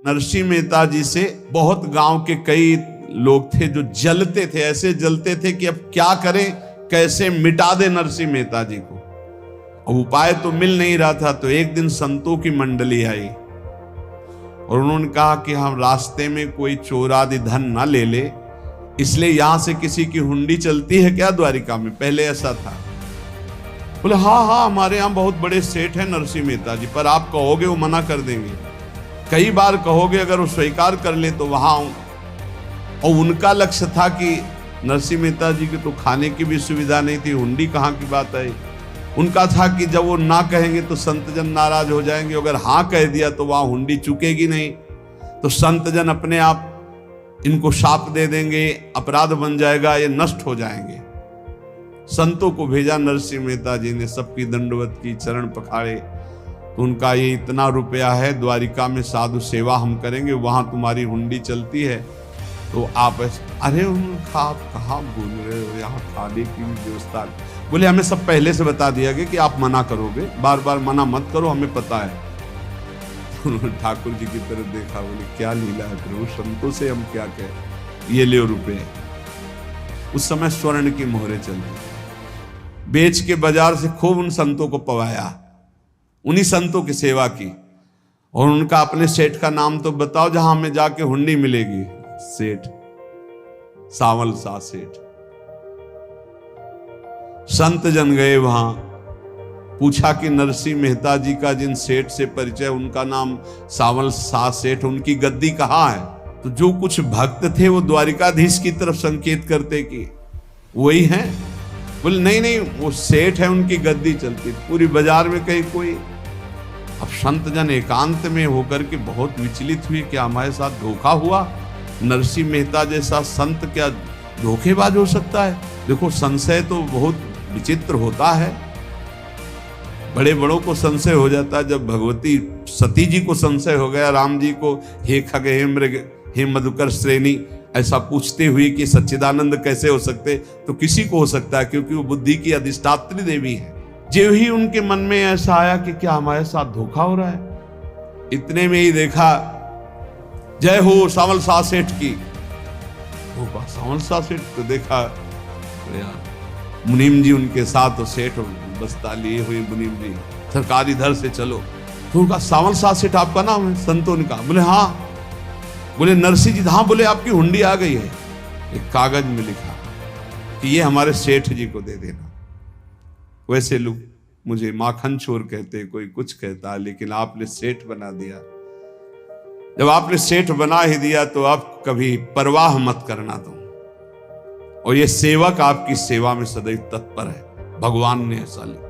नरसिंह मेहता जी से बहुत गांव के कई लोग थे जो जलते थे, ऐसे जलते थे कि अब क्या करें, कैसे मिटा दे नरसिंह मेहता जी को। अब उपाय तो मिल नहीं रहा था। तो एक दिन संतों की मंडली आई और उन्होंने कहा कि हम रास्ते में कोई चोर आदि धन ना ले ले, इसलिए यहां से किसी की हुंडी चलती है क्या द्वारिका में? पहले ऐसा था। बोले हाँ हाँ, हमारे यहाँ बहुत बड़े सेठ हैं नरसिंह मेहता जी, पर आप कहोगे वो मना कर देंगे। कई बार कहोगे, अगर वो स्वीकार कर ले तो वहां आऊं। और उनका लक्ष्य था कि नरसिंह मेहता जी की तो खाने की भी सुविधा नहीं थी, हुंडी कहाँ की बात है। उनका था कि जब वो ना कहेंगे तो संतजन नाराज हो जाएंगे, अगर हाँ कह दिया तो वहां हुंडी चुकेगी नहीं, तो संतजन अपने आप इनको शाप दे देंगे, अपराध बन जाएगा, ये नष्ट हो जाएंगे। संतों को भेजा नरसिंह मेहता जी ने, सबकी दंडवत की, चरण पखाड़े। तो उनका ये इतना रुपया है, द्वारिका में साधु सेवा हम करेंगे, वहां तुम्हारी हुंडी चलती है तो आप अरे आप कहाँ बोल रहे हो, यहाँ खाने की भी व्यवस्था। बोले हमें सब पहले से बता दिया गया कि आप मना करोगे, बार बार मना मत करो, हमें पता है। उन्होंने ठाकुर जी की तरफ देखा, बोले क्या लीला है प्रभु, संतों से हम क्या कहें, ये ले रुपये। उस समय स्वर्ण की मोहरे चलती, बेच के बाजार से खूब उन संतों को पवाया, उन्हीं संतों की सेवा की। और उनका अपने सेठ का नाम तो बताओ जहां हमें जाके हुंडी मिलेगी। सेठ सावल सा सेठ। संत जन गए वहां, पूछा कि नरसिंह मेहता जी का जिन सेठ से परिचय, उनका नाम सावल सा सेठ, उनकी गद्दी कहाँ है? तो जो कुछ भक्त थे वो द्वारिकाधीश की तरफ संकेत करते कि वही हैं। बोले नहीं नहीं, वो सेठ है, उनकी गद्दी चलती, पूरी बाजार में कहीं कोई। अब संत जन एकांत में होकर के बहुत विचलित हुए कि हमारे साथ धोखा हुआ। नरसिंह मेहता जैसा संत क्या धोखेबाज हो सकता है? देखो संशय तो बहुत विचित्र होता है, बड़े बड़ों को संशय हो जाता है। जब भगवती सती जी को संशय हो गया, राम जी को हे खग हे मृग हे मधुकर श्रेणी ऐसा पूछते हुए कि सच्चिदानंद कैसे हो सकते, तो किसी को हो सकता है, क्योंकि वो बुद्धि की अधिष्ठात्री देवी है। जो ही उनके मन में ऐसा आया कि क्या हमारे साथ धोखा हो रहा है, इतने में ही देखा जय हो सावल सा सेठ की। सावल सा सेठ तो देखा मुनीम जी उनके साथ, तो सेठ बस्ता लिए हुए मुनीम जी, सरकार इधर से चलो। तो उनका सावल सा सेठ आपका नाम है? संतों ने कहा। बोले हाँ। बोले नरसिंह जी, हाँ। बोले आपकी हुंडी आ गई है, एक कागज में लिखा कि ये हमारे सेठ जी को दे देना। वैसे लोग मुझे माखन चोर कहते, कोई कुछ कहता, लेकिन आपने सेठ बना दिया। जब आपने सेठ बना ही दिया तो आप कभी परवाह मत करना तुम। और ये सेवक आपकी सेवा में सदैव तत्पर है, भगवान ने ऐसा लिखा।